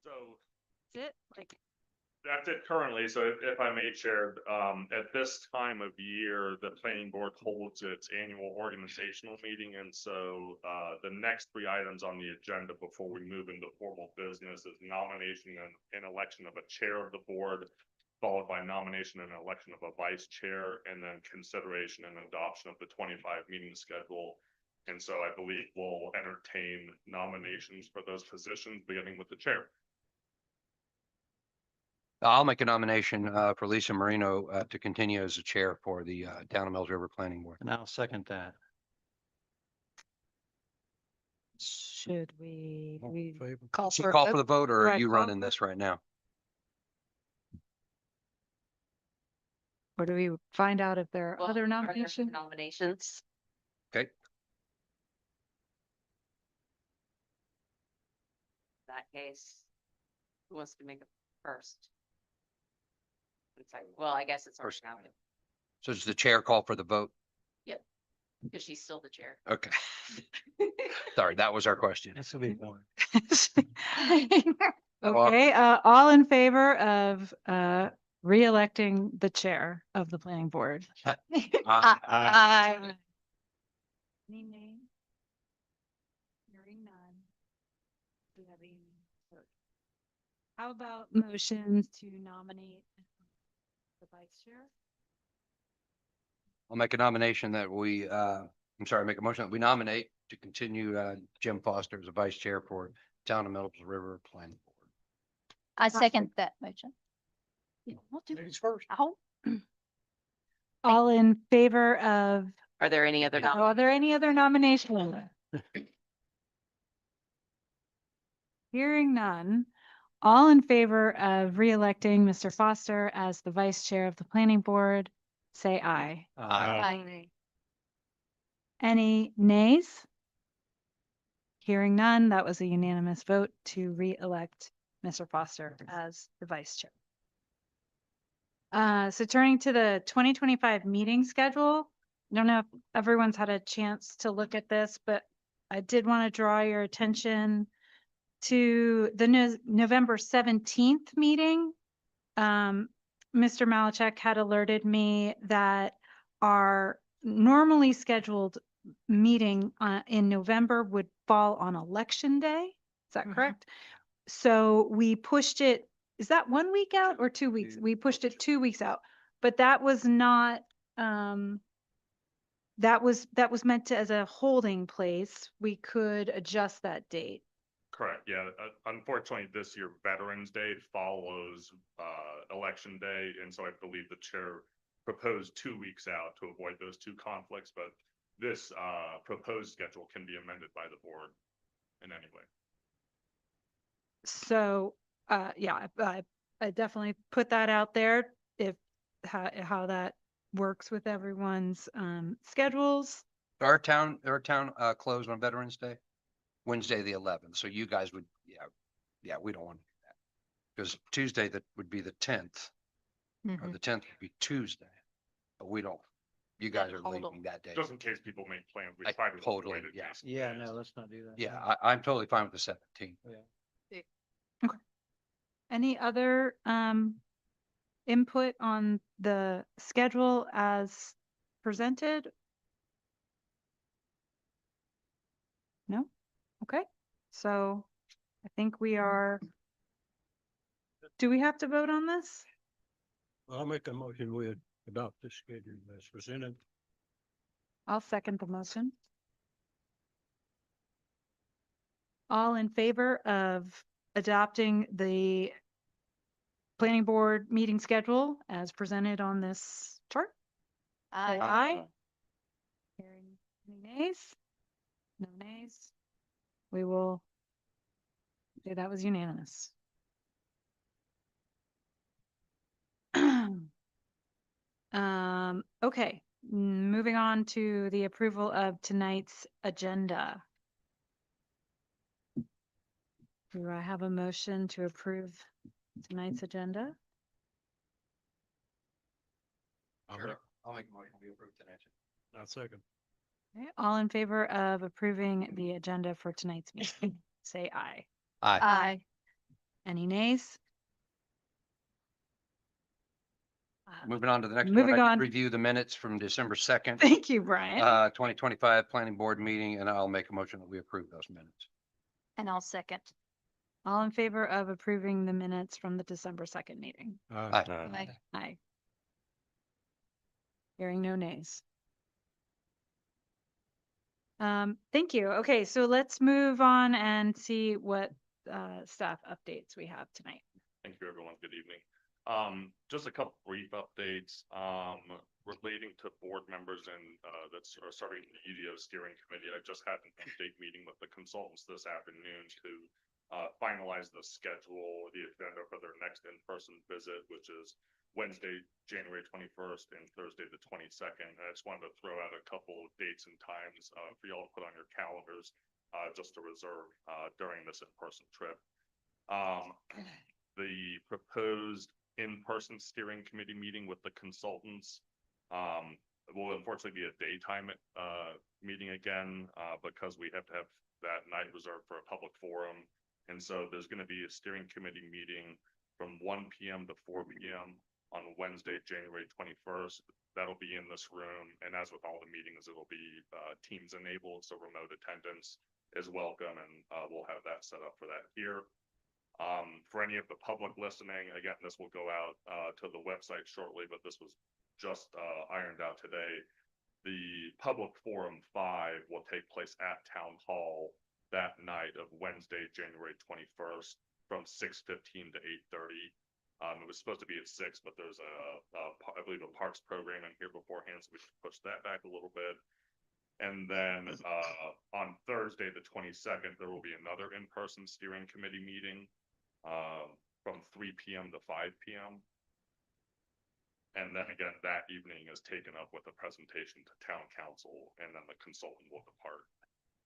So That's it? Like, that's it currently. So if I may, Chair, at this time of year, the planning board holds its annual organizational meeting. And so the next three items on the agenda before we move into formal business is nomination and election of a chair of the board, followed by nomination and election of a vice chair, and then consideration and adoption of the 25 meeting schedule. And so I believe we'll entertain nominations for those positions, beginning with the chair. I'll make a nomination for Lisa Marino to continue as the chair for the Town of Mills River Planning Board. And I'll second that. should we Favor. call Should for we a call vote? for the vote, or are Right, you call running for- this right now? Or do we find out if there are Well, other are there nominations? Nominations. Okay. In that case, who wants to make it first? It's like, well, I guess it's First. already happened, So does the chair call for the vote? because she's still the chair. Okay. Sorry, that was our question. This will be boring. Okay, all in favor of re-electing the chair of the planning board? Aye. Any nays? Hearing none. Do we have any vote? How about motions to nominate the vice chair? I'll make a nomination that we, make a motion that we nominate to continue Jim Foster as a vice chair for Town of Mills River Planning Board. I second that motion. Ladies first. Oh, All in favor of, Are there any other? are there any other nominations? Hearing none, all in favor of re-electing Mr. Foster as the vice chair of the planning board, say aye. aye. Any nays? Hearing none, that was a unanimous vote to re-elect Mr. Foster as the vice chair. So turning to the 2025 meeting schedule, I don't know if everyone's had a chance to look at this, but I did want to draw your attention to the November 17th meeting. Mr. Malachek had alerted me that our normally scheduled meeting in November would fall on election day. Is that correct? So we pushed it, is that 1 week out or 2 weeks? We pushed it 2 weeks out, but that was not, that was meant to as a holding place. We could adjust that date. Correct, yeah. Unfortunately, this year Veterans Day follows Election Day, and so I believe the chair proposed 2 weeks out to avoid those two conflicts, but this proposed schedule can be amended by the board in any way. So, yeah, I definitely put that out there if how that works with everyone's schedules. Our town closed on Veterans Day, Wednesday, the 11th. So you guys would, yeah, we don't want to do that. Because Tuesday, that would be the 10th, or the 10th would be Tuesday. But we don't, you guys are hold leaving that day. Just in case people make plans, we I try to totally, avoid it. yeah. basically. Yeah, no, let's not do that. Yeah, I'm totally fine with the 17th. Any other input on the schedule as presented? No? Okay, so I think we are. Do we have to vote on this? I'll make a motion we adopt the schedule as presented. I'll second the motion. All in favor of adopting the planning board meeting schedule as presented on this chart? Say aye. Hearing any nays? No nays? We will say that was unanimous. Okay, moving on to the approval of tonight's agenda. Do I have a motion to approve tonight's agenda? I'll Sure. make- I'll make a motion we approve tonight. I'll second. Okay, all in favor of approving the agenda for tonight's meeting, say aye. Aye. Aye. Any nays? Moving on to the next one. Moving I did on. Review the minutes from December 2nd, Thank you, Brian. 2025 planning board meeting, and I'll make a motion that we approve those minutes. And I'll second. All in favor of approving the minutes from the December 2nd meeting? Aye. Aye. Aye. Hearing no nays. Thank you. Okay, so let's move on and see what staff updates we have tonight. Thank you, everyone. Good evening. Just a couple brief updates, relating to board members and, that's are starting the UDO steering committee. I just had an update meeting with the consultants this afternoon to, finalize the schedule, the agenda for their next in-person visit, which is Wednesday, January 21st and Thursday, the 22nd. I just wanted to throw out a couple of dates and times, for y'all to put on your calendars, just to reserve, during this in-person trip. The proposed in-person steering committee meeting with the consultants will unfortunately be a daytime meeting again, because we have to have that night reserved for a public forum. And so there's going to be a steering committee meeting from 1 p.m. to 4 p.m. on Wednesday, January 21st. That'll be in this room. And as with all the meetings, it'll be Teams enabled, so remote attendance is welcome, and we'll have that set up for that here. For any of the public listening, again, this will go out to the website shortly, but this was just ironed out today. The public forum 5 will take place at Town Hall that night of Wednesday, January 21st from 6:15 to 8:30. It was supposed to be at 6, but there's I believe a parks program in here beforehand, so we should push that back a little bit. And then on Thursday, the 22nd, there will be another in-person steering committee meeting from 3 p.m. to 5 p.m. And then again, that evening is taken up with a presentation to town council, and then the consultant will depart.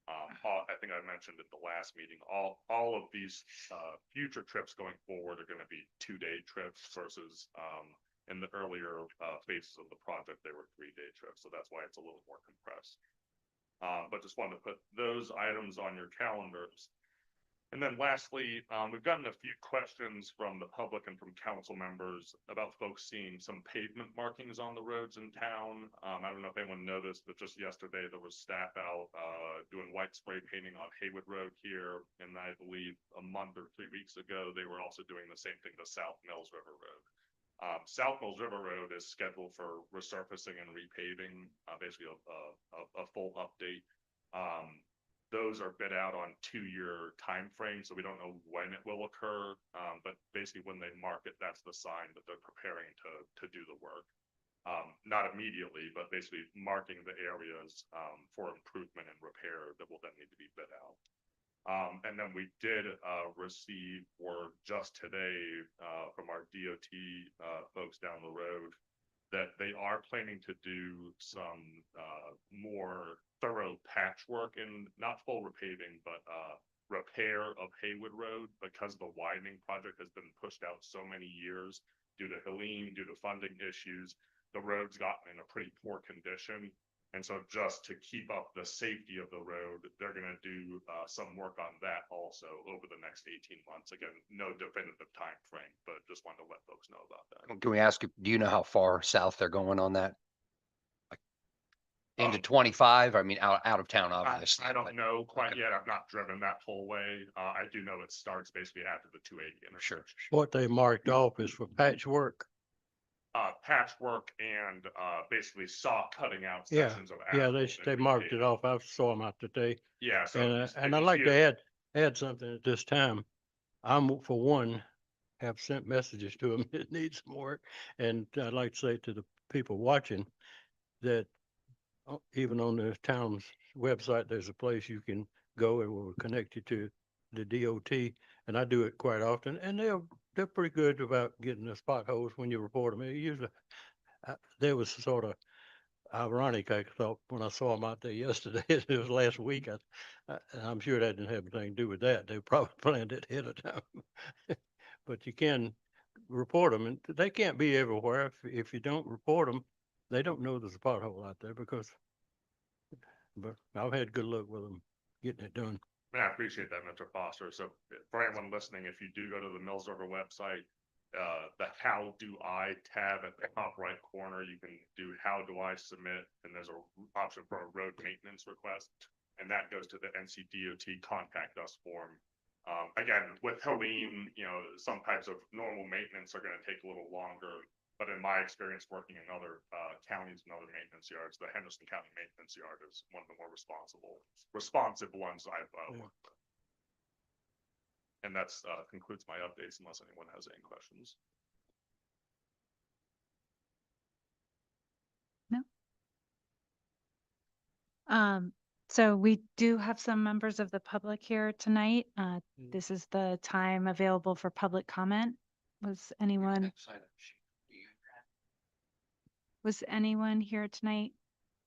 I think I mentioned at the last meeting, all of these future trips going forward are going to be 2-day trips versus in the earlier phases of the project, they were 3-day trips. So that's why it's a little more compressed. But just wanted to put those items on your calendars. And then lastly, we've gotten a few questions from the public and from council members about folks seeing some pavement markings on the roads in town. I don't know if anyone noticed, but just yesterday there was staff out doing white spray painting on Haywood Road here. And I believe a month or 3 weeks ago, they were also doing the same thing to South Mills River Road. South Mills River Road is scheduled for resurfacing and repaving, basically a full update. Those are bid out on 2-year time frame, so we don't know when it will occur. But basically when they mark it, that's the sign that they're preparing to do the work. Not immediately, but basically marking the areas for improvement and repair that will then need to be bid out. And then we did receive word just today from our DOT folks down the road that they are planning to do some more thorough patchwork and not full repaving, but repair of Haywood Road, because the widening project has been pushed out so many years due to Helene, due to funding issues. The road's gotten in a pretty poor condition. And so just to keep up the safety of the road, they're going to do some work on that also over the next 18 months. Again, no definitive time frame, but just wanted to let folks know about that. Can we ask, do you know how far south they're going on that? Like into 25? I mean, out of town, obviously. I don't but- know quite okay. yet. I've not driven that whole way. I do know it starts basically after the 280 Sure. intersection. What they marked off is for patchwork. Patchwork and basically saw cutting out Yeah, sections of. Yeah, asphalt they and marked it repaving. off. I saw them out today. Yeah, so. And I'd like to add something at this time. I'm, for one, have sent messages to them. It needs some work. And I'd like to say to the people watching that even on the town's website, there's a place you can go and will connect you to the DOT. And I do it quite often, and they're pretty good about getting the potholes when you report them. Usually, there was sort of ironic. I thought when I saw them out there yesterday, it was last week. And I'm sure that didn't have anything to do with that. They probably planned it ahead of time. But you can report them, and they can't be everywhere. If you don't report them, they don't know there's a pothole out there because, but I've had good luck with them getting it done. I appreciate that, Mr. Foster. So for anyone listening, if you do go to the Mills River website, the How Do I tab at the top right corner, you can do How Do I Submit, and there's a option for a road maintenance request. And that goes to the NCDOT Contact Us form. Again, with Helene, some types of normal maintenance are gonna take a little longer. But in my experience working in other counties and other maintenance yards, the Henderson County Maintenance Yard is one of the more responsive ones I've Yeah. worked with. And that's concludes my updates unless anyone has any questions. So we do have some members of the public here tonight. This is the time available for public comment. Was anyone here tonight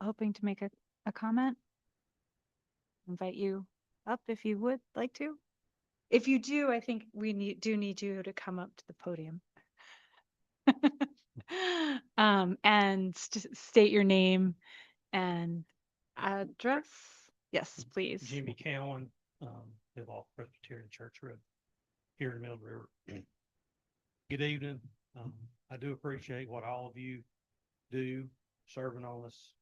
hoping to make a comment? Invite you up if you would like to. If you do, I think we need you to come up to the podium. And state your name and address. Yes, please. Jimmy Cowan, live off Presbyterian Church Road here in Mill River. Good evening. I do appreciate what all of you do serving on this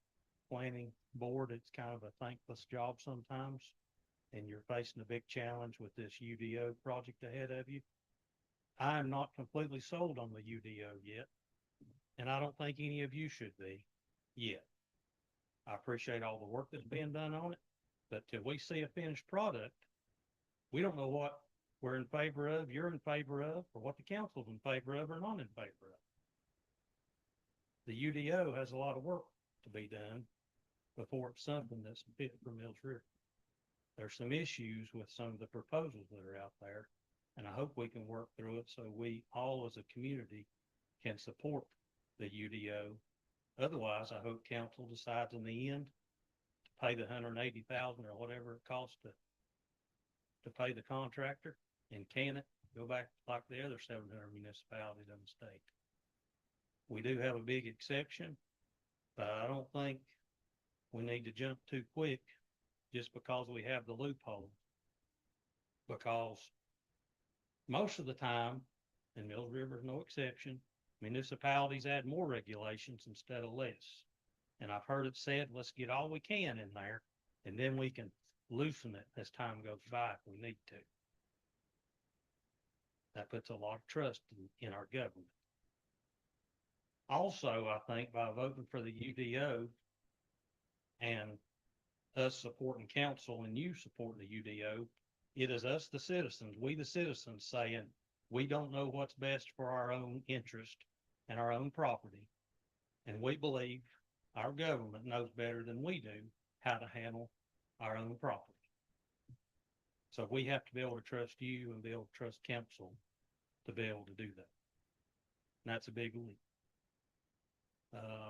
planning board. It's kind of a thankless job sometimes. And you're facing a big challenge with this UDO project ahead of you. I'm not completely sold on the UDO yet. And I don't think any of you should be yet. I appreciate all the work that's being done on it, but till we see a finished product, we don't know what we're in favor of, you're in favor of, or what the council's in favor of or not in favor of. The UDO has a lot of work to be done before it's something that's fit for Mills River. There's some issues with some of the proposals that are out there, and I hope we can work through it so we all as a community can support the UDO. Otherwise, I hope council decides in the end to pay the $180,000 or whatever it costs to pay the contractor and can it go back like the other 700 municipalities in the state. We do have a big exception, but I don't think we need to jump too quick just because we have the loophole. Because most of the time, and Mills River is no exception, municipalities add more regulations instead of less. And I've heard it said, let's get all we can in there, and then we can loosen it as time goes by if we need to. That puts a lot of trust in our government. Also, I think by voting for the UDO and us supporting council and you supporting the UDO, it is us, the citizens, we the citizens saying, we don't know what's best for our own interest and our own property. And we believe our government knows better than we do how to handle our own property. So we have to be able to trust you and be able to trust council to be able to do that. And that's a big leap.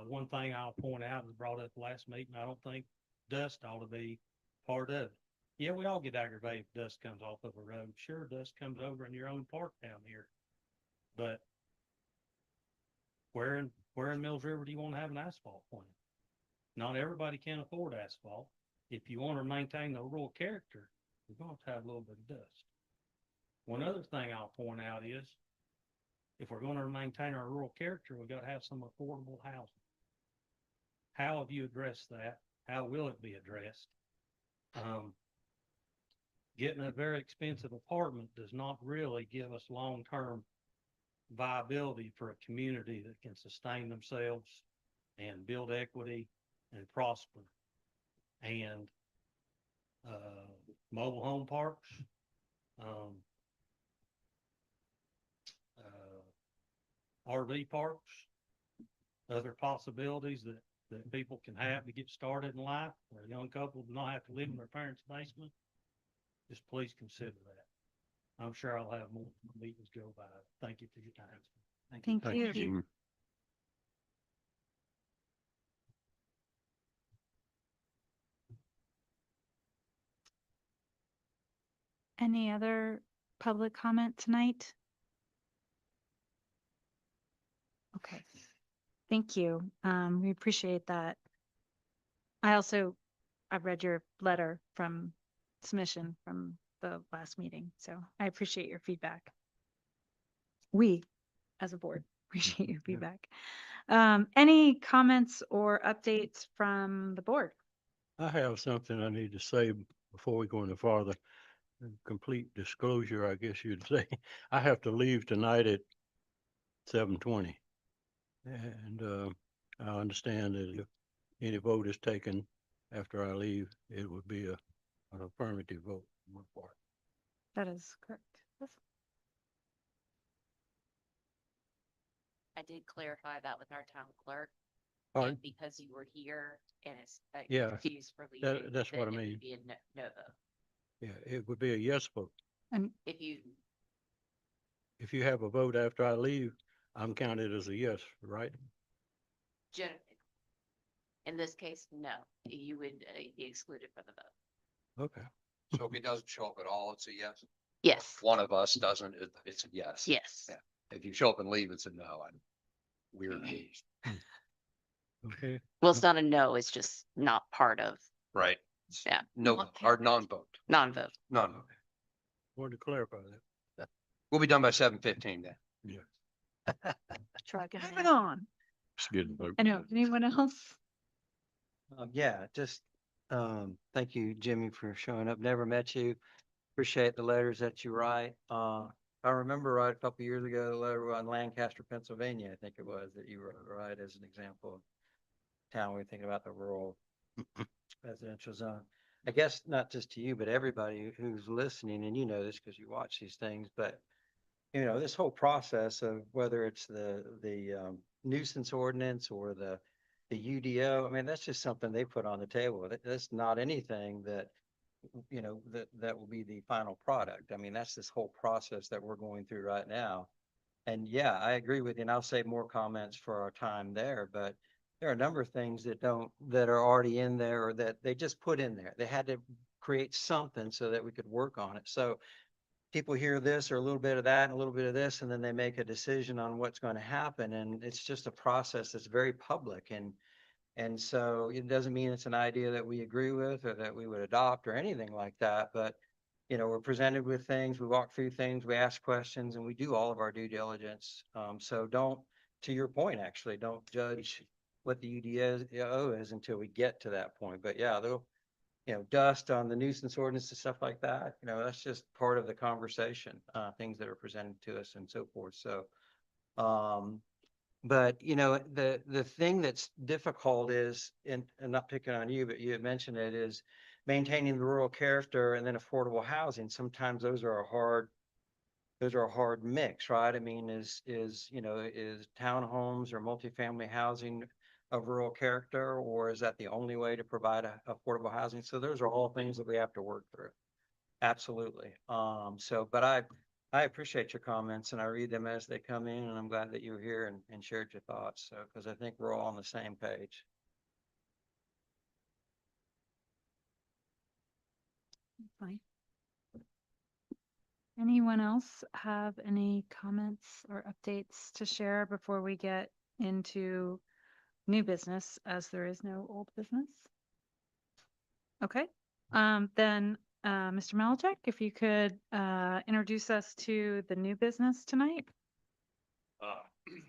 One thing I'll point out was brought up last meeting. I don't think dust ought to be part of it. Yeah, we all get aggravated if dust comes off of a road. Sure, dust comes over in your own park down here. But where in Mills River do you want to have an asphalt plant? Not everybody can afford asphalt. If you want to maintain the rural character, you're going to have a little bit of dust. One other thing I'll point out is, if we're going to maintain our rural character, we've got to have some affordable housing. How have you addressed that? How will it be addressed? Getting a very expensive apartment does not really give us long-term viability for a community that can sustain themselves and build equity and prosper. And mobile home parks, RV parks, other possibilities that people can have to get started in life, where a young couple do not have to live in their parents' basement. Just please consider that. I'm sure I'll have more meetings go by. Thank you for your time. Thank you. Any other public comment tonight? Okay, thank you. We appreciate that. I've read your letter from submission from the last meeting, so I appreciate your feedback. We, as a board, appreciate your Yeah. feedback. Any comments or updates from the board? I have something I need to say before we go any farther. Complete disclosure, I guess you'd say. I have to leave tonight at 7:20. And I understand that if any vote is taken after I leave, it would be an affirmative vote on my part. That is correct. Yes. I did clarify that with our town clerk. Pardon? and Because you were here and it's Yeah, excuse for leaving. that's what I then it would mean. Be a no vote. Yeah, it would be a yes vote. And If you, If you have a vote after I leave, I'm counted as a yes, right? gen- in this case, no, you would be excluded from the vote. Okay. So if he doesn't show up at all, it's a yes. Yes, One of us doesn't, it's a yes. yes. Yeah. If you show up and leave, it's a no. I'm weird. Okay. Well, it's not a no, it's just not part of Right? Yeah. No, Not or non-vote, non-vote. non-vote. Wanted to clarify that. We'll be done by 7:15 then. Trucking moving it. on. I know, anyone else? Yeah, just, thank you, Jimmy, for showing up. Never met you. Appreciate the letters that you write. I remember right a couple years ago, the letter on Lancaster, Pennsylvania, I think it was, that you wrote, right, as an example of town, we were thinking about the rural residential zone. I guess not just to you, but everybody who's listening, and you know this because you watch these things, but you know, this whole process of whether it's the nuisance ordinance or the UDO, I mean, that's just something they put on the table. That's not anything that, you know, that will be the final product. I mean, that's this whole process that we're going through right now. And yeah, I agree with you, and I'll save more comments for our time there, but there are a number of things that are already in there or that they just put in there. They had to create something so that we could work on it. So people hear this or a little bit of that and a little bit of this, and then they make a decision on what's going to happen. And it's just a process that's very public. And so it doesn't mean it's an idea that we agree with or that we would adopt or anything like that. But, you know, we're presented with things, we walk through things, we ask questions, and we do all of our due diligence. So don't, to your point, actually, don't judge what the UDO is until we get to that point. But yeah, they'll, you know, dust on the nuisance ordinance and stuff like that, you know, that's just part of the conversation, things that are presented to us and so forth. So, but you know, the thing that's difficult is, and not picking on you, but you had mentioned it, is maintaining the rural character and then affordable housing. Sometimes those are a hard mix, right? I mean, you know, is townhomes or multifamily housing of rural character, or is that the only way to provide affordable housing? So those are all things that we have to work through. Absolutely. But I appreciate your comments and I read them as they come in, and I'm glad that you were here and shared your thoughts. So, because I think we're all on the same page. Fine. Anyone else have any comments or updates to share before we get into new business, as there is no old business? Okay, then, Mr. Malachek, if you could, introduce us to the new business tonight?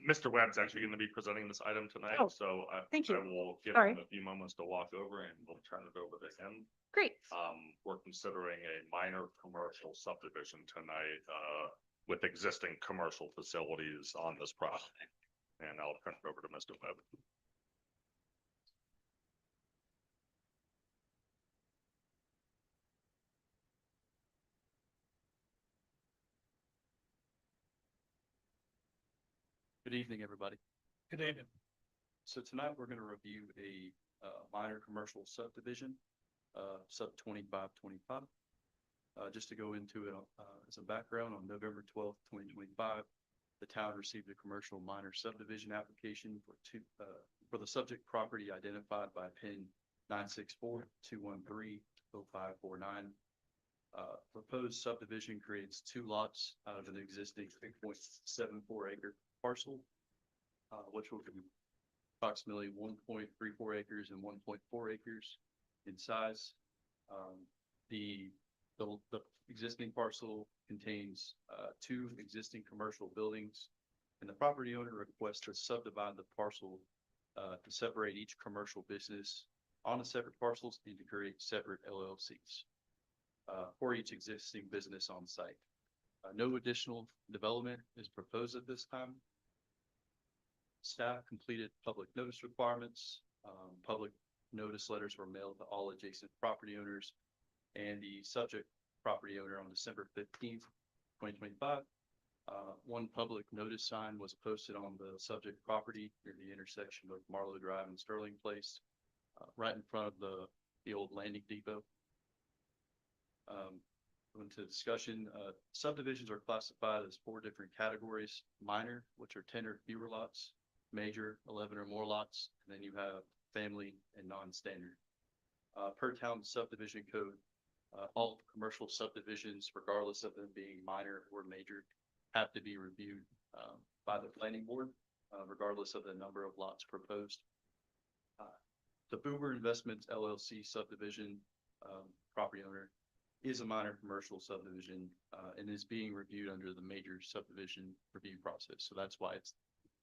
Mr. Webb's actually going to be presenting this item tonight, Oh, so thank I you. will give Sorry. him a few moments to walk over and we'll turn it over to him. Great. We're considering a minor commercial subdivision tonight, with existing commercial facilities on this property. And I'll turn it over to Mr. Webb. Good evening, everybody. Good evening. So tonight we're going to review a minor commercial subdivision, sub 2525. Just to go into it as a background, on November 12th, 2025, the town received a commercial minor subdivision application for the subject property identified by PIN 964-213-0549. Proposed subdivision creates two lots out of an existing 3.74 acre parcel, which will be approximately 1.34 acres and 1.4 acres in size. The existing parcel contains two existing commercial buildings, and the property owner requests to subdivide the parcel to separate each commercial business on the separate parcels and to create separate LLCs for each existing business on site. No additional development is proposed at this time. Staff completed public notice requirements. Public notice letters were mailed to all adjacent property owners and the subject property owner on December 15th, 2025. One public notice sign was posted on the subject property near the intersection of Marlowe Drive and Sterling Place, right in front of the old landing depot. Going to discussion, subdivisions are classified as 4 different categories: minor, which are 10 or fewer lots; major, 11 or more lots; and then you have family and non-standard. Per town subdivision code, all commercial subdivisions, regardless of them being minor or major, have to be reviewed by the planning board, regardless of the number of lots proposed. The Boomer Investments LLC subdivision property owner is a minor commercial subdivision and is being reviewed under the major subdivision review process. So that's why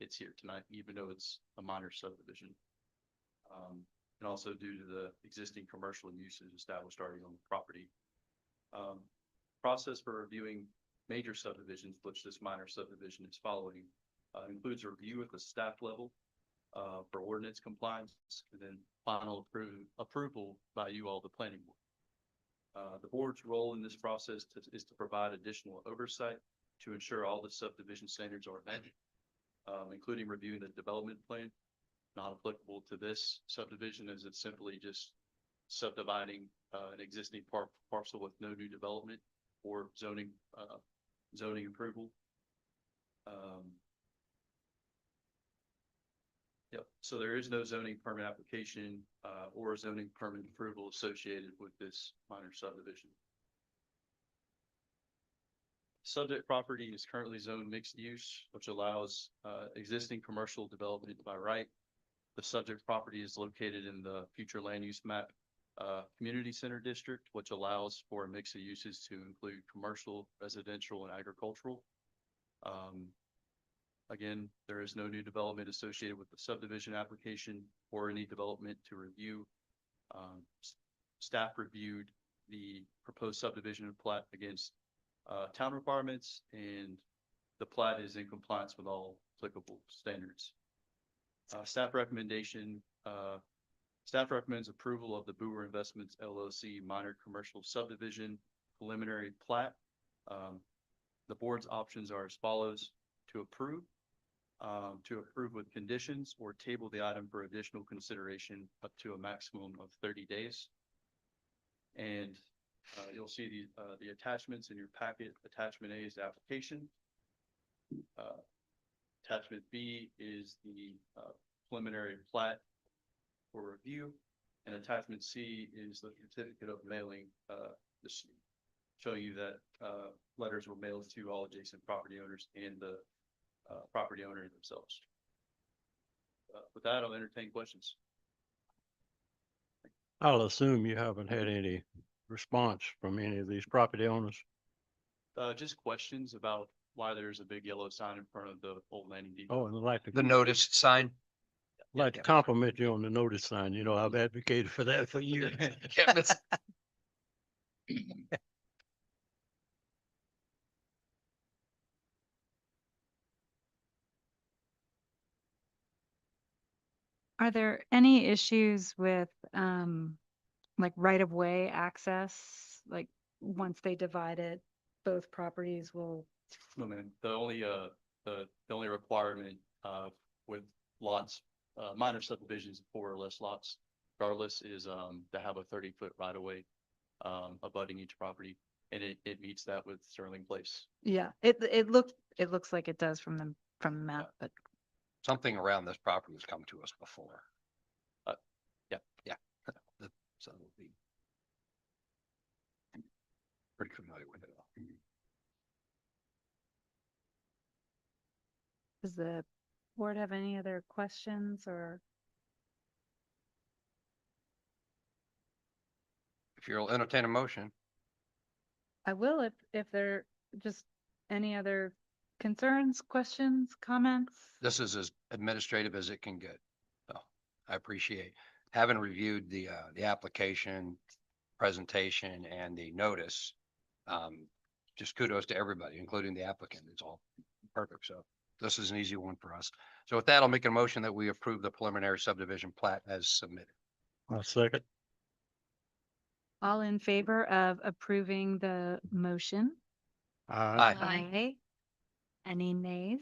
it's here tonight, even though it's a minor subdivision. And also due to the existing commercial uses established already on the property. Process for reviewing major subdivisions, which this minor subdivision is following, includes a review at the staff level for ordinance compliance, and then final approval by you all, the planning board. The board's role in this process is to provide additional oversight to ensure all the subdivision standards are met, including reviewing the development plan. Not applicable to this subdivision, as it's simply just subdividing an existing parcel with no new development or zoning approval. Yep. So there is no zoning permit application or zoning permit approval associated with this minor subdivision. Subject property is currently zoned mixed use, which allows existing commercial development by right. The subject property is located in the future land use map community center district, which allows for a mix of uses to include commercial, residential, and agricultural. Again, there is no new development associated with the subdivision application or any development to review. Staff reviewed the proposed subdivision plat against town requirements, and the plat is in compliance with all applicable standards. Staff recommends approval of the Boomer Investments LLC minor commercial subdivision preliminary plat. The board's options are as follows: to approve with conditions, or table the item for additional consideration up to a maximum of 30 days. And you'll see the attachments in your packet. Attachment A is the application. Attachment B is the preliminary plat for review, and attachment C is the certificate of mailing, just showing you that letters were mailed to all adjacent property owners and the property owner themselves. With that, I'll entertain questions. I'll assume you haven't had any response from any of these property owners. Just questions about why there's a big yellow sign in front of the old landing depot. Oh, and I'd like to. The notice sign. Like to compliment you on the notice sign. You know, I've advocated for that for years. Yeah, that's- Are there any issues with, like right of way access? Like, once they divide it, both properties will, No, man, the only requirement with lots, minor subdivisions, 4 or less lots, regardless, is to have a 30-foot right of way abutting each property, and it meets that with Sterling Place. yeah, it looks like it does from the map, but Something around this property has come to us before. Yeah. Yeah. So it'll be pretty familiar with it. Does the board have any other questions or? If you'll entertain a motion, I will if there just any other concerns, questions, comments? this is as administrative as it can get. So I appreciate having reviewed the application, presentation and the notice. Just kudos to everybody, including the applicant. It's all perfect. So this is an easy one for us. So with that, I'll make a motion that we approve the preliminary subdivision plat as submitted. I'll second. All in favor of approving the motion? Aye. Aye. Any nays?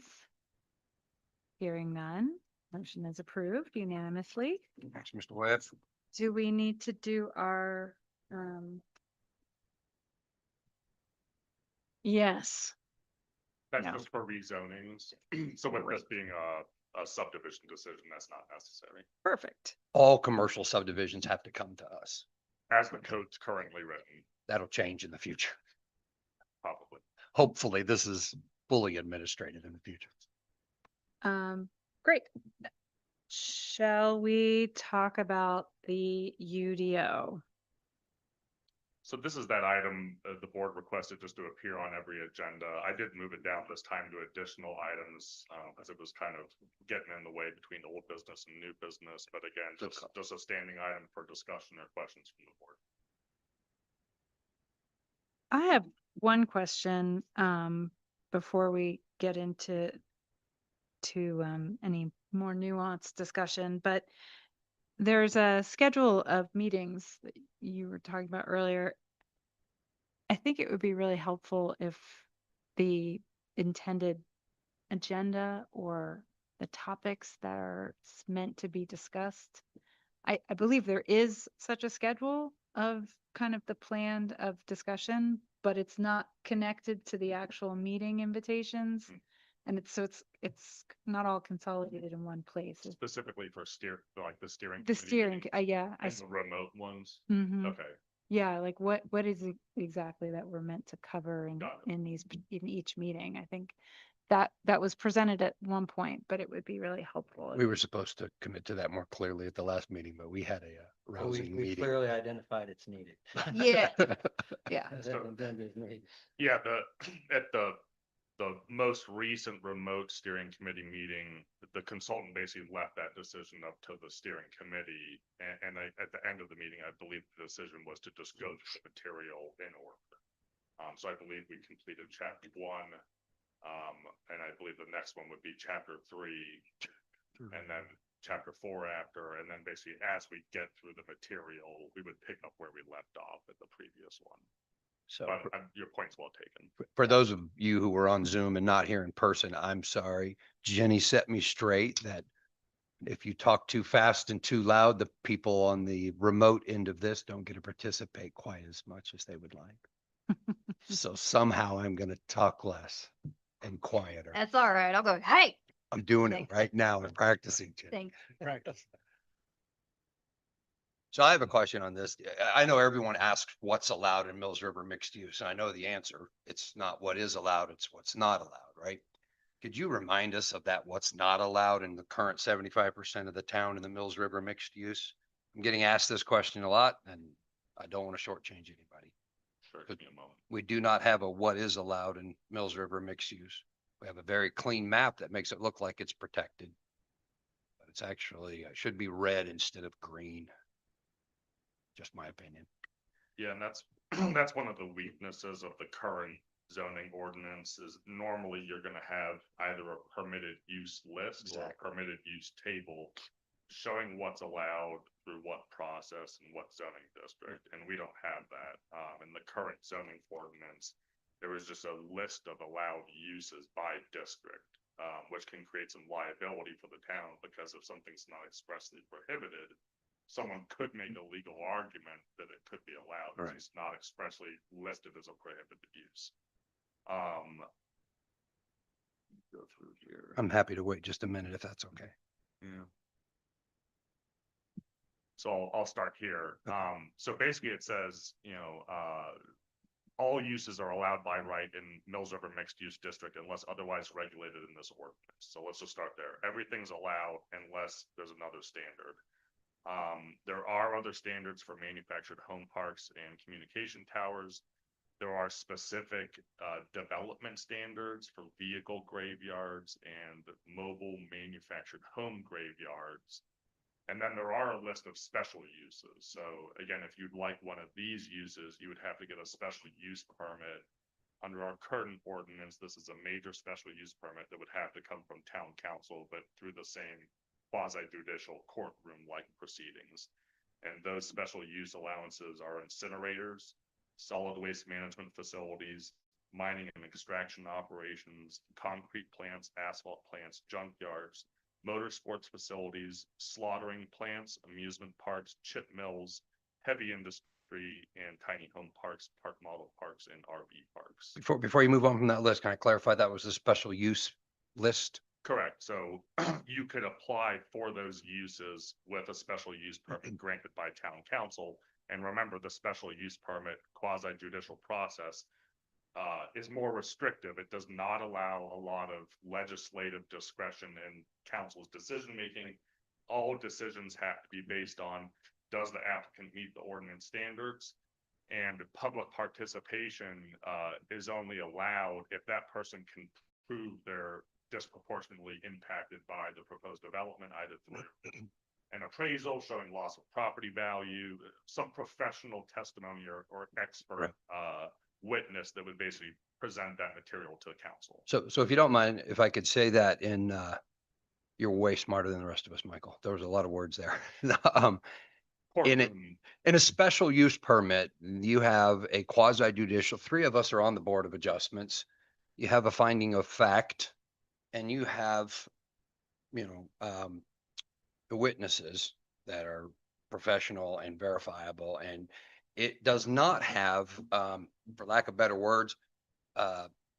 Hearing none, motion is approved unanimously. Thanks, Mr. Webb. Do we need to do our, yes, That's No. just for rezonings. So with this being a subdivision decision, that's not necessary, perfect. All commercial subdivisions have to come to us. as the code's currently written, That'll change in the future. probably. Hopefully, this is fully administrated in the future. Great. Shall we talk about the UDO? So this is that item the board requested just to appear on every agenda. I did move it down this time to additional items, as it was kind of getting in the way between old business and new business. But again, just a standing item for discussion or questions from the board. I have one question, before we get into any more nuanced discussion, but there's a schedule of meetings that you were talking about earlier. I think it would be really helpful if the intended agenda or the topics that are meant to be discussed. I believe there is such a schedule of kind of the planned of discussion, but it's not connected to the actual meeting invitations. Mm. And it's not all consolidated in one place. It's Specifically for like the steering. the committee steering, meetings yeah, and the remote ones. mhm. Okay, Yeah, like what is it exactly that we're meant to cover Got it. in each meeting? I think that was presented at one point, but it would be really helpful. We were supposed to commit to that more clearly at the last meeting, but we had a rousing We meeting. clearly identified it's needed. Yeah. Yeah. As an agenda's needed. yeah, at the most recent remote steering committee meeting, the consultant basically left that decision up to the steering committee. And at the end of the meeting, I believe the decision was to just go through the material in order. So I believe we completed chapter 1. And I believe the next one would be chapter 3, and then chapter 4 after, and then basically as we get through the material, we would pick up where we left off at the previous one. So But your point's well taken. for those of you who were on Zoom and not here in person, I'm sorry. Jenny set me straight that if you talk too fast and too loud, the people on the remote end of this don't get to participate quite as much as they would like. So somehow I'm going to talk less and quieter. That's all right. I'll go, hey, I'm doing it Thanks. right now and practicing. Jenny. thanks. Practice. So I have a question on this. I know everyone asks what's allowed in Mills River mixed use, and I know the answer. It's not what is allowed, it's what's not allowed, right? Could you remind us of that, what's not allowed in the current 75% of the town in the Mills River mixed use? I'm getting asked this question a lot, and I don't want to shortchange anybody. Sure, give me a moment. We do not have a what is allowed in Mills River mixed use. We have a very clean map that makes it look like it's protected. But it's actually, should be red instead of green. Just my opinion. Yeah, and that's, that's one of the weaknesses of the current zoning ordinance is normally you're gonna have either a permitted use list or a Exactly. permitted use table showing what's allowed through what process and what zoning district, and we don't have that. In the current zoning ordinance, there was just a list of allowed uses by district, which can create some liability for the town, because if something's not expressly prohibited, someone could make a legal argument that it could be allowed, because Right. it's not expressly listed as a prohibited use. Go through here. I'm happy to wait just a minute if that's okay. Yeah. So I'll start here. So basically it says, all uses are allowed by right in Mills River Mixed Use District unless otherwise regulated in this ordinance. So let's just start there. Everything's allowed unless there's another standard. There are other standards for manufactured home parks and communication towers. There are specific development standards for vehicle graveyards and mobile manufactured home graveyards. And then there are a list of special uses. So again, if you'd like one of these uses, you would have to get a special use permit. Under our current ordinance, this is a major special use permit that would have to come from town council, but through the same quasi judicial courtroom-like proceedings. And those special use allowances are incinerators, solid waste management facilities, mining and extraction operations, concrete plants, asphalt plants, junkyards, motorsports facilities, slaughtering plants, amusement parks, chip mills, heavy industry, and tiny home parks, park model parks, and RV parks. Before you move on from that list, can I clarify that was a special use list? Correct. So you could apply for those uses with a special use permit granted by town council. And remember, the special use permit quasi judicial process is more restrictive. It does not allow a lot of legislative discretion in council's decision making. All decisions have to be based on, does the applicant meet the ordinance standards? And public participation is only allowed if that person can prove they're disproportionately impacted by the proposed development, either through an appraisal showing loss of property value, some professional testimony or expert witness that would basically present that material to council. So if you don't mind, if I could say that in, you're way smarter than the rest of us, Michael. There was a lot of words there. In it, Courtroom, in a special use permit, you have a quasi judicial, three of us are on the Board of Adjustments. You have a finding of fact and you have, the witnesses that are professional and verifiable, and it does not have, for lack of better words,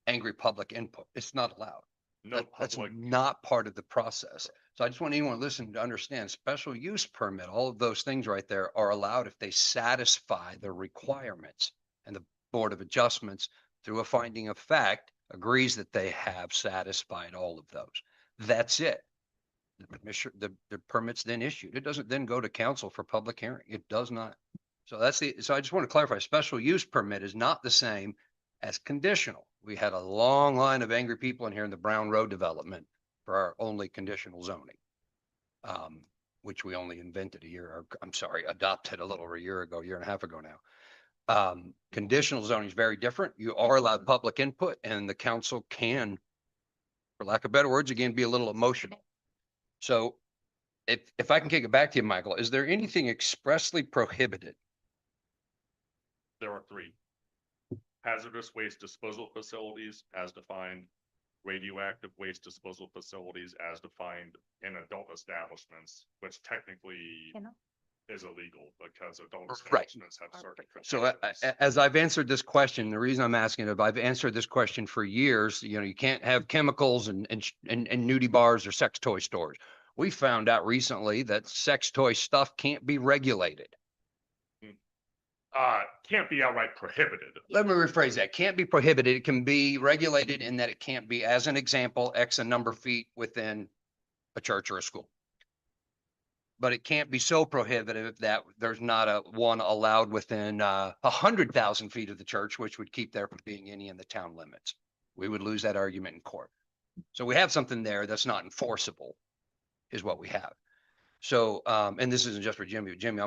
angry public input. It's not allowed. no That's public, not part of the process. So I just want anyone listening to understand, special use permit, all of those things right there are allowed if they satisfy the requirements. And the Board of Adjustments, through a finding of fact, agrees that they have satisfied all of those. That's it. The permit's then issued. It doesn't then go to council for public hearing. It does not. So so I just want to clarify, special use permit is not the same as conditional. We had a long line of angry people in here in the Brown Road development for our only conditional zoning. Which we only invented adopted a little over a year ago, year and a half ago now. Conditional zoning is very different. You are allowed public input and the council can, for lack of better words, again, be a little emotional. So if I can kick it back to you, Michael, is there anything expressly prohibited? there are three. Hazardous waste disposal facilities as defined, radioactive waste disposal facilities as defined in adult establishments, which technically You know. is illegal because adult Right. establishments have certain. So protections. as I've answered this question, the reason I'm asking it, I've answered this question for years, you can't have chemicals and nudie bars or sex toy stores. We found out recently that sex toy stuff can't be regulated. Can't be outright prohibited. Let me rephrase that. Can't be prohibited. It can be regulated in that it can't be, as an example, X a number of feet within a church or a school. But it can't be so prohibitive that there's not a one allowed within 100,000 feet of the church, which would keep there from being any in the town limits. We would lose that argument in court. So we have something there that's not enforceable, is what we have. So, and this isn't just for Jimmy. Jimmy,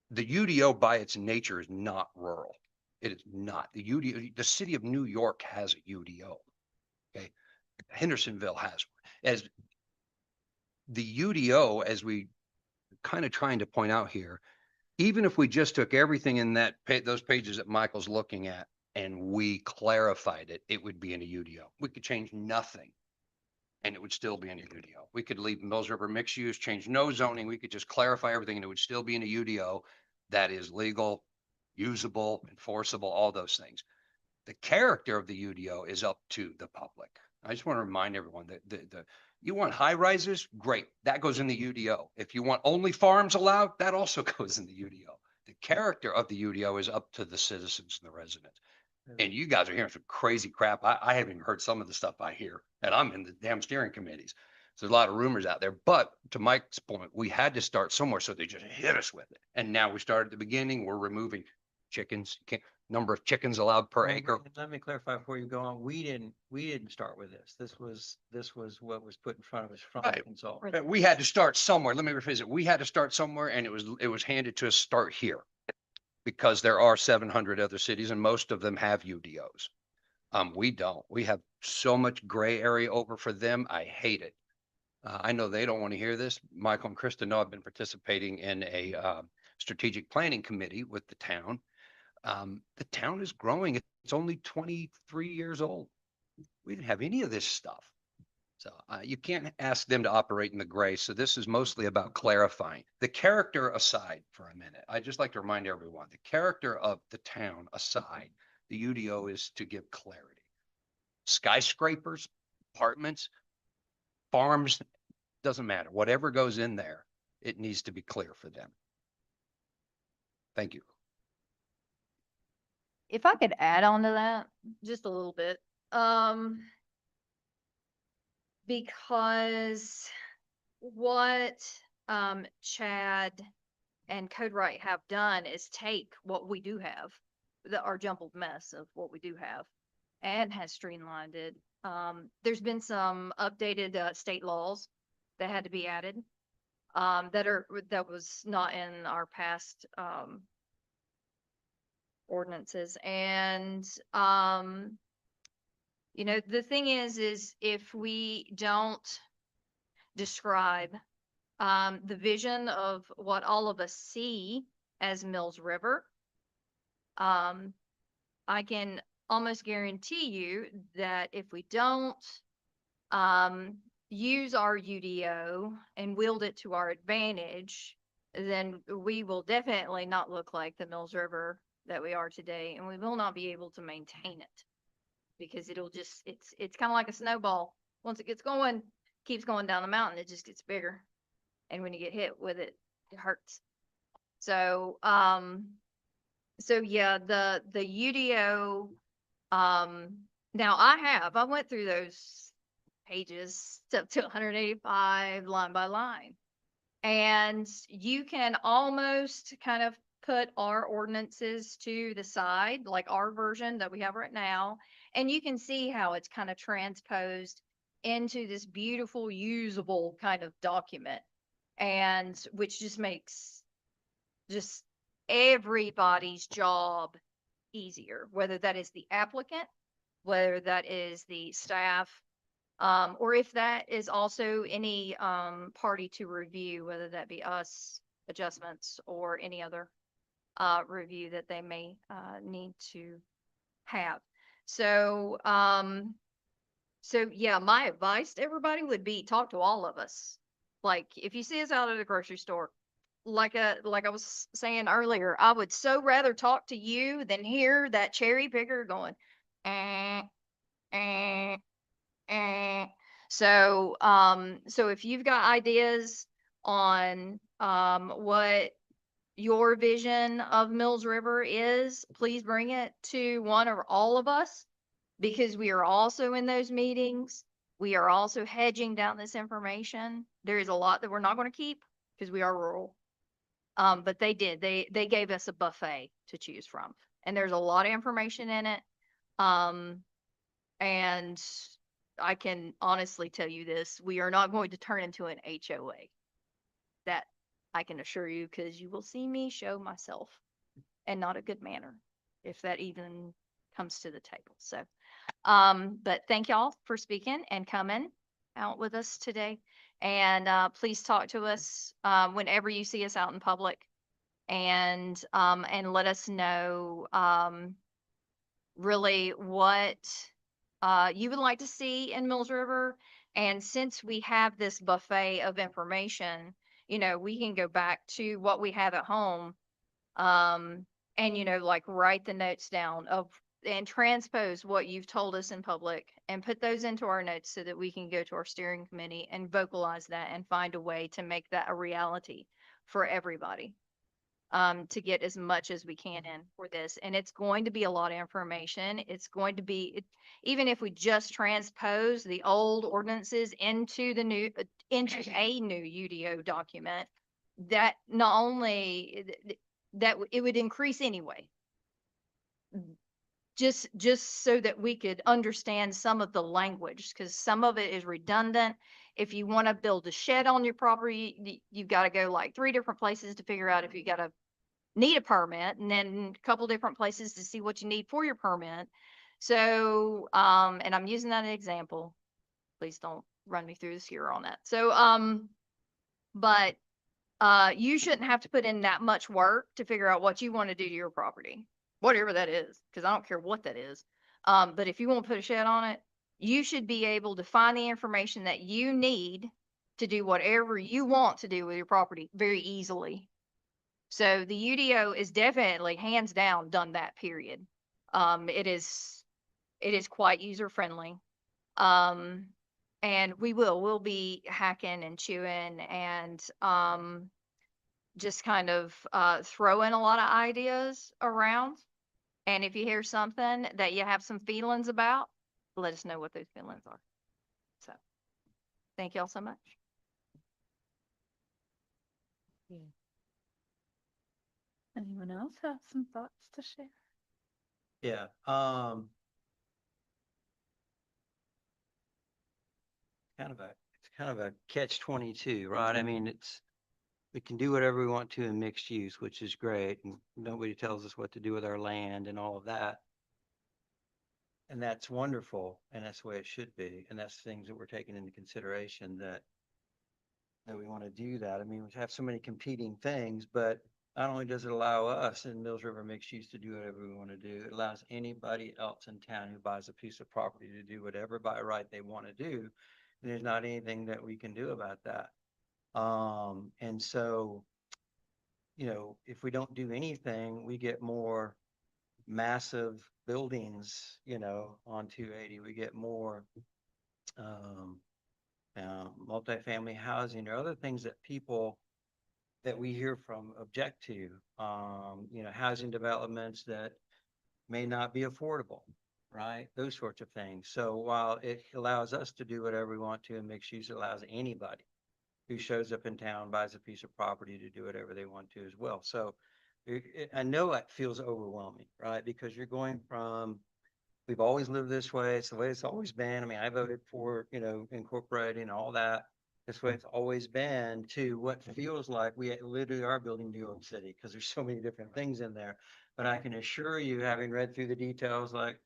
the UDO by its nature is not rural. It is not. The UDO, the city of New York has a UDO. Okay. Hendersonville has one. As the UDO, as we kind of trying to point out here, even if we just took everything in those pages that Michael's looking at and we clarified it, it would be in a UDO. We could change nothing and it would still be in a UDO. We could leave Mills River mixed use, change no zoning. We could just clarify everything and it would still be in a UDO that is legal, usable, enforceable, all those things. The character of the UDO is up to the public. I just want to remind everyone that you want high rises, great. That goes in the UDO. If you want only farms allowed, that also goes in the UDO. The character of the UDO is up to the citizens and the residents. And you guys are hearing some crazy crap. I haven't even heard some of the stuff I hear, and I'm in the damn steering committees. So there's a lot of rumors out there, but to Mike's point, we had to start somewhere, so they just hit us with it. And now we started at the beginning, we're removing chickens, number of chickens allowed per Well, acre. and let me clarify before you go on. We didn't start with this. This was what was put in front of us from the Right. consultant. But we had to start somewhere. Let me rephrase it. We had to start somewhere, and it was handed to us, start here. Because there are 700 other cities and most of them have UDOs. We don't. We have so much gray area over for them. I hate it. I know they don't want to hear this. Michael and Krista know I've been participating in a strategic planning committee with the town. The town is growing. It's only 23 years old. We didn't have any of this stuff. So you can't ask them to operate in the gray. So this is mostly about clarifying the character aside for a minute. I just like to remind everyone, the character of the town aside, the UDO is to give clarity. Skyscrapers, apartments, farms, doesn't matter. Whatever goes in there, it needs to be clear for them. Thank you. If I could add on to that, just a little bit, because what, Chad and CodeWright have done is take what we do have, our jumbled mess of what we do have, and has streamlined it. There's been some updated, state laws that had to be added, that was not in our past, ordinances. And, you know, the thing is if we don't describe, the vision of what all of us see as Mills River, I can almost guarantee you that if we don't, use our UDO and wield it to our advantage, then we will definitely not look like the Mills River that we are today, and we will not be able to maintain it. Because it'll just, it's kind of like a snowball. Once it gets going, keeps going down the mountain, it just gets bigger. And when you get hit with it, it hurts. So, so yeah, the UDO, now I went through those pages up to 185 line by line. And you can almost kind of put our ordinances to the side, like our version that we have right now. And you can see how it's kind of transposed into this beautiful, usable kind of document. And which just makes just everybody's job easier, whether that is the applicant, whether that is the staff, or if that is also any party to review, whether that be us, adjustments, or any other review that they may need to have. So, so yeah, my advice to everybody would be talk to all of us. Like if you see us out at a grocery store, like I was saying earlier, I would so rather talk to you than hear that cherry picker going, eh, eh, eh. So, so if you've got ideas on what your vision of Mills River is, please bring it to one or all of us, because we are also in those meetings. We are also hedging down this information. There is a lot that we're not going to keep because we are rural. But they gave us a buffet to choose from, and there's a lot of information in it. And I can honestly tell you this, we are not going to turn into an HOA. That I can assure you, because you will see me show myself, and not a good manner, if that even comes to the table. So, but thank y'all for speaking and coming out with us today. And please talk to us whenever you see us out in public, and let us know really what you would like to see in Mills River. And since we have this buffet of information, you know, we can go back to what we have at home, and, you know, like write the notes down of and transpose what you've told us in public and put those into our notes so that we can go to our steering committee and vocalize that and find a way to make that a reality for everybody. to get as much as we can in for this. And it's going to be a lot of information. It's going to be, even if we just transpose the old ordinances into the new, into a new UDO document, that not only, it would increase anyway. Just so that we could understand some of the language, because some of it is redundant. If you want to build a shed on your property, you've got to go like 3 different places to figure out if you got to need a permit, and then a couple different places to see what you need for your permit. So, and I'm using that as an example. Please don't run me through the skewer on that. So, but, you shouldn't have to put in that much work to figure out what you want to do to your property, whatever that is, because I don't care what that is. But if you want to put a shed on it, you should be able to find the information that you need to do whatever you want to do with your property very easily. So the UDO is definitely hands down done that, period. It is quite user friendly. And we'll be hacking and chewing and, just kind of, throwing a lot of ideas around. And if you hear something that you have some feelings about, let us know what those feelings are. So, thank y'all so much. Anyone else have some thoughts to share? Yeah, it's kind of a catch-22, right? I mean, we can do whatever we want to in mixed use, which is great, and nobody tells us what to do with our land and all of that. And that's wonderful, and that's the way it should be, and that's things that we're taking into consideration that we want to do that. I mean, we have so many competing things, but not only does it allow us in Mills River Mixed Use to do whatever we want to do, it allows anybody else in town who buys a piece of property to do whatever by right they want to do. And there's not anything that we can do about that. And so, if we don't do anything, we get more massive buildings, on 280. We get more multifamily housing or other things that people that we hear from object to, housing developments that may not be affordable, right? Those sorts of things. So while it allows us to do whatever we want to in mixed use, it allows anybody who shows up in town, buys a piece of property to do whatever they want to as well. So I know it feels overwhelming, right? Because you're going from, we've always lived this way. It's the way it's always been. I mean, I voted for, incorporating all that. This way it's always been, to what feels like we literally are building New York City, because there's so many different things in there. But I can assure you, having read through the details like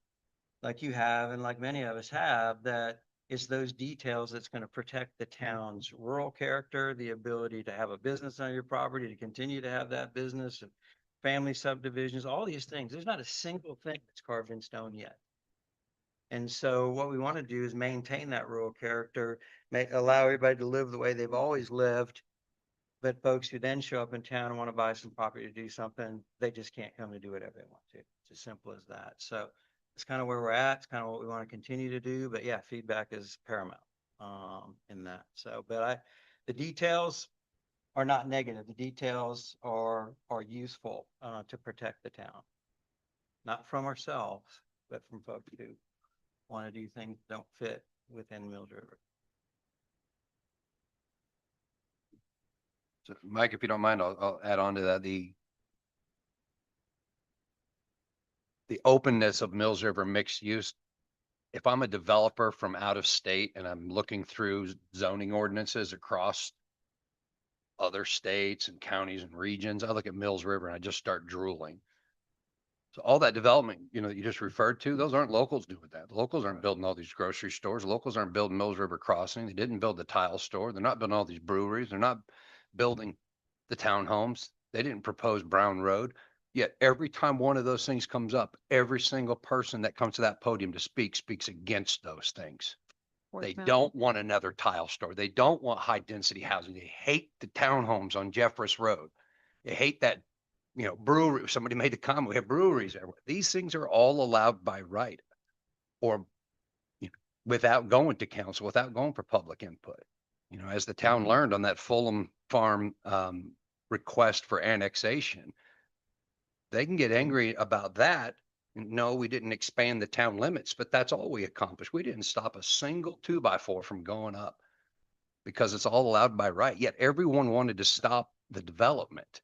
you have, and like many of us have, that it's those details that's going to protect the town's rural character, the ability to have a business on your property, to continue to have that business, and family subdivisions, all these things. There's not a single thing that's carved in stone yet. And so what we want to do is maintain that rural character, allow everybody to live the way they've always lived. But folks who then show up in town and want to buy some property to do something, they just can't come to do whatever they want to. It's as simple as that. So it's kind of where we're at. It's kind of what we want to continue to do. But yeah, feedback is paramount in that. So, but the details are not negative. The details are useful to protect the town, not from ourselves, but from folks who want to do things that don't fit within Mills River. So Mike, if you don't mind, I'll add on to that. The openness of Mills River mixed use. If I'm a developer from out of state and I'm looking through zoning ordinances across other states and counties and regions, I look at Mills River and I just start drooling. So all that development, that you just referred to, those aren't locals doing that. The locals aren't building all these grocery stores. Locals aren't building Mills River Crossing. They didn't build the tile store. They're not building all these breweries. They're not building the townhomes. They didn't propose Brown Road. Yet every time one of those things comes up, every single person that comes to that podium to speak speaks against those things. They don't want another tile store. They don't want high density housing. They hate the townhomes on Jeffress Road. They hate that, brewery. Somebody made the comment, we have breweries everywhere. These things are all allowed by right, or without going to council, without going for public input. As the town learned on that Fulham Farm request for annexation. They can get angry about that. No, we didn't expand the town limits, but that's all we accomplished. We didn't stop a single 2x4 from going up because it's all allowed by right. Yet everyone wanted to stop the development.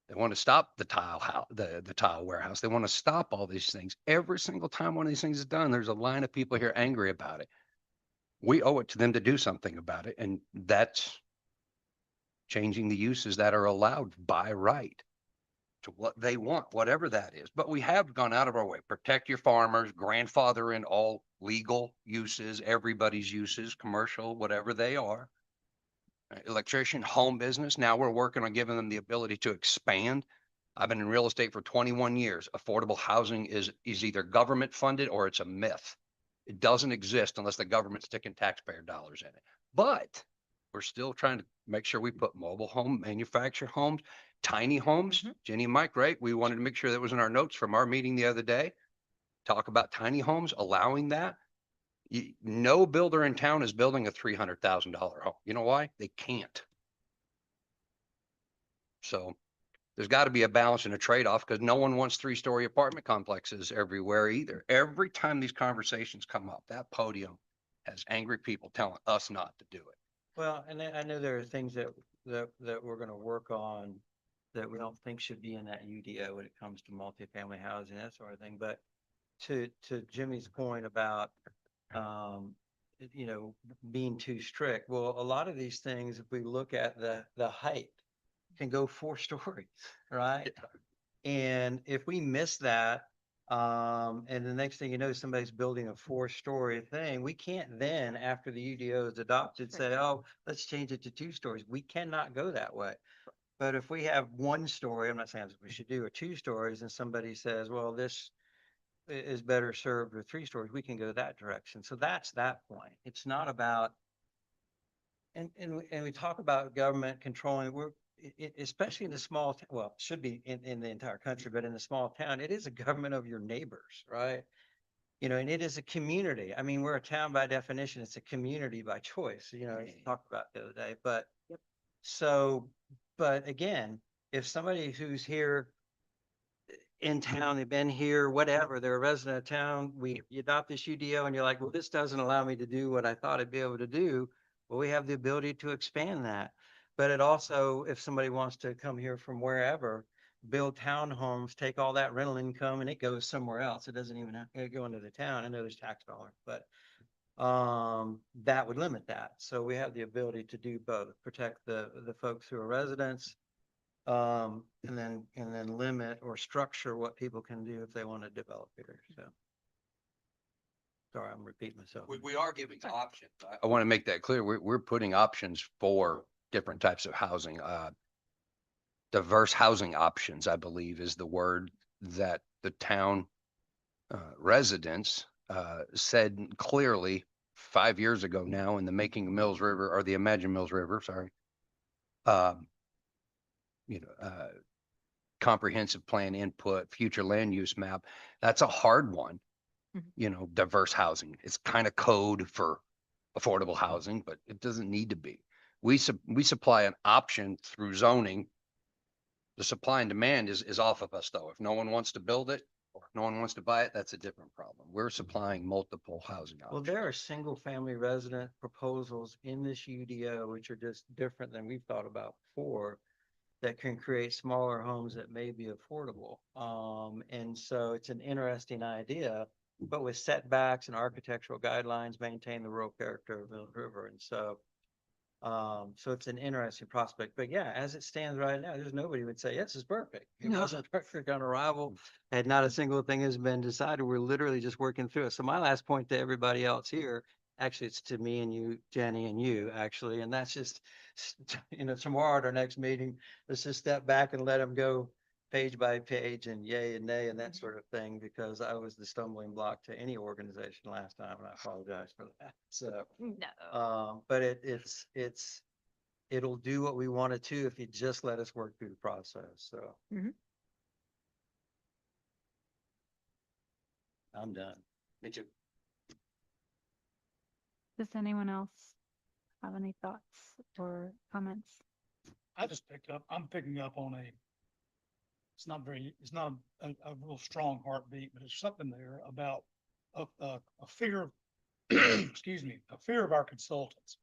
They want to stop the tile house, the tile warehouse. They want to stop all these things. Every single time one of these things is done, there's a line of people here angry about it. We owe it to them to do something about it. And that's changing the uses that are allowed by right to what they want, whatever that is. But we have gone out of our way. Protect your farmers, grandfather in all legal uses, everybody's uses, commercial, whatever they are. Electrician, home business. Now we're working on giving them the ability to expand. I've been in real estate for 21 years. Affordable housing is either government funded or it's a myth. It doesn't exist unless the government's sticking taxpayer dollars in it. But we're still trying to make sure we put mobile home, manufactured homes, tiny homes. Jenny and Mike, right? We wanted to make sure that was in our notes from our meeting the other day. Talk about tiny homes, allowing that. No builder in town is building a $300,000 home. You know why? They can't. So there's got to be a balance and a trade-off because no one wants 3-story apartment complexes everywhere either. Every time these conversations come up, that podium has angry people telling us not to do it. Well, and I know there are things that we're gonna work on that we don't think should be in that UDO when it comes to multifamily housing, that sort of thing. But to Jimmy's point about, you know, being too strict, well, a lot of these things, if we look at the height, can go 4 stories, right? And if we miss that, and the next thing you know, somebody's building a 4-story thing, we can't then, after the UDO is adopted, say, oh, let's change it to 2 stories. We cannot go that way. But if we have 1 story, I'm not saying that's what we should do, or 2 stories, and somebody says, well, this is better served with 3 stories, we can go that direction. So that's that point. It's not about, and we talk about government controlling, especially in the small, well, should be in the entire country, but in the small town, it is a government of your neighbors, right? You know, and it is a community. I mean, we're a town by definition. It's a community by choice, you know, we talked about the other day, but so, but again, if somebody who's here in town, they've been here, whatever, they're a resident of town, you adopt this UDO and you're like, well, this doesn't allow me to do what I thought I'd be able to do. Well, we have the ability to expand that. But it also, if somebody wants to come here from wherever, build townhomes, take all that rental income and it goes somewhere else. It doesn't even have to go into the town. I know there's tax dollars, but that would limit that. So we have the ability to do both, protect the folks who are residents, and then limit or structure what people can do if they want to develop here. So. Sorry, I'm repeating myself. We are giving options. I want to make that clear. We're putting options for different types of housing. Diverse housing options, I believe, is the word that the town residents said clearly 5 years ago now in the Making of Mills River, or the Imagine Mills River, sorry. You know, comprehensive plan input, future land use map. That's a hard one. You know, diverse housing. It's kind of code for affordable housing, but it doesn't need to be. We supply an option through zoning. The supply and demand is off of us though. If no one wants to build it or if no one wants to buy it, that's a different problem. We're supplying multiple housing Well, options. there are single family resident proposals in this UDO, which are just different than we've thought about before, that can create smaller homes that may be affordable. And so it's an interesting idea, but with setbacks and architectural guidelines, maintain the rural character of Mills River. And so, so it's an interesting prospect, but yeah, as it stands right now, there's nobody would say, yes, it's perfect. It wasn't perfect on arrival. And not a single thing has been decided. We're literally just working through it. So my last point to everybody else here, actually, it's to me and you, Jenny, and you actually, and that's just, you know, tomorrow at our next meeting, let's just step back and let them go page by page and yay and nay and that sort of thing, because I was the stumbling block to any organization last time, and I apologize for that. So, No. but it'll do what we want it to if you just let us work through the process. So. Mhm. I'm done. Me too. Does anyone else have any thoughts or comments? I'm picking up on it's not a real strong heartbeat, but there's something there about a fear of, excuse me, a fear of our consultants.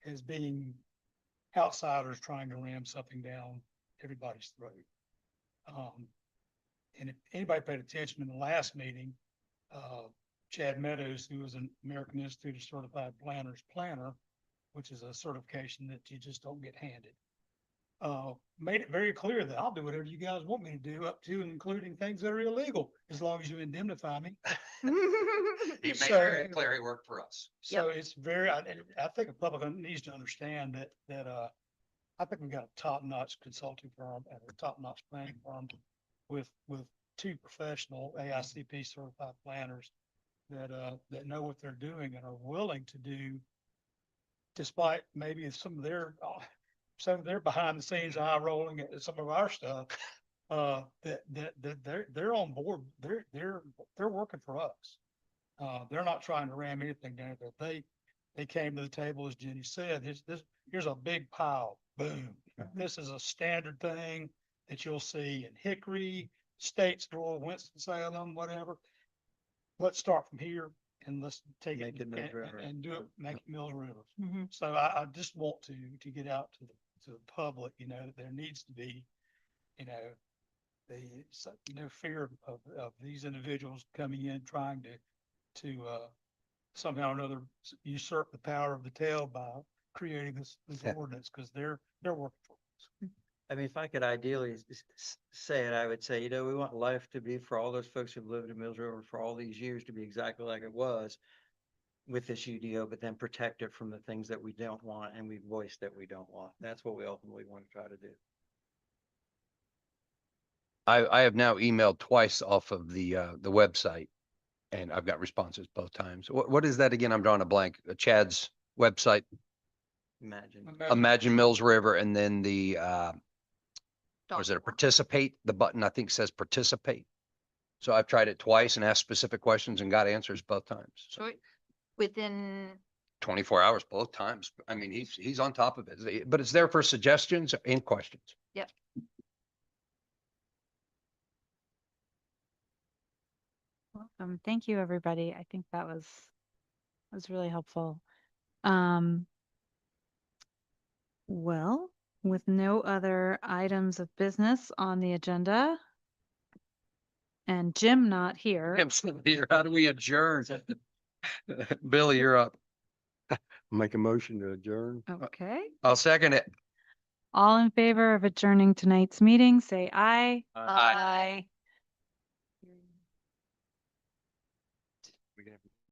As being outsiders trying to ram something down everybody's throat. And if anybody paid attention in the last meeting, Chad Meadows, who was an American Institute of Certified Planners planner, which is a certification that you just don't get handed, made it very clear that I'll do whatever you guys want me to do, up to and including things that are illegal, as long as you indemnify me. He made So- it clear he worked for us. So it's very, I think the public needs to understand that I think we've got a top-notch consulting firm and a top-notch planning firm with two professional AICP certified planners that know what they're doing and are willing to do, despite maybe some of their behind the scenes eye rolling at some of our stuff, that they're on board. They're working for us. They're not trying to ram anything down there. They came to the table, as Jenny said, here's a big pile, boom. This is a standard thing that you'll see in Hickory, Statesville, Winston-Salem, whatever. Let's start from here and let's take Make it Mills River. and do it, make it Mills River. Mhm. So I just want to get out to the public, that there needs to be, no fear of these individuals coming in trying to somehow or another usurp the power of the tail by creating this Yeah. ordinance, because they're working for us. I mean, if I could ideally say it, I would say, we want life to be for all those folks who've lived in Mills River for all these years to be exactly like it was with this UDO, but then protect it from the things that we don't want and we voice that we don't want. That's what we ultimately want to try to do. I have now emailed twice off of the website and I've got responses both times. What is that again? I'm drawing a blank. Chad's website, Imagine. Imagine Mills River, and then the, was it a Document. participate? The button I think says participate. So I've tried it twice and asked specific questions and got answers both times. So So within 24 hours both times. I mean, he's on top of it, but it's there for suggestions and questions. Welcome. Thank you, everybody. I think that was really helpful. Well, with no other items of business on the agenda and Jim not here, How do we adjourn? Billy, you're up. Make a motion to adjourn. okay. I'll second it. All in favor of adjourning tonight's meeting, say aye. Aye.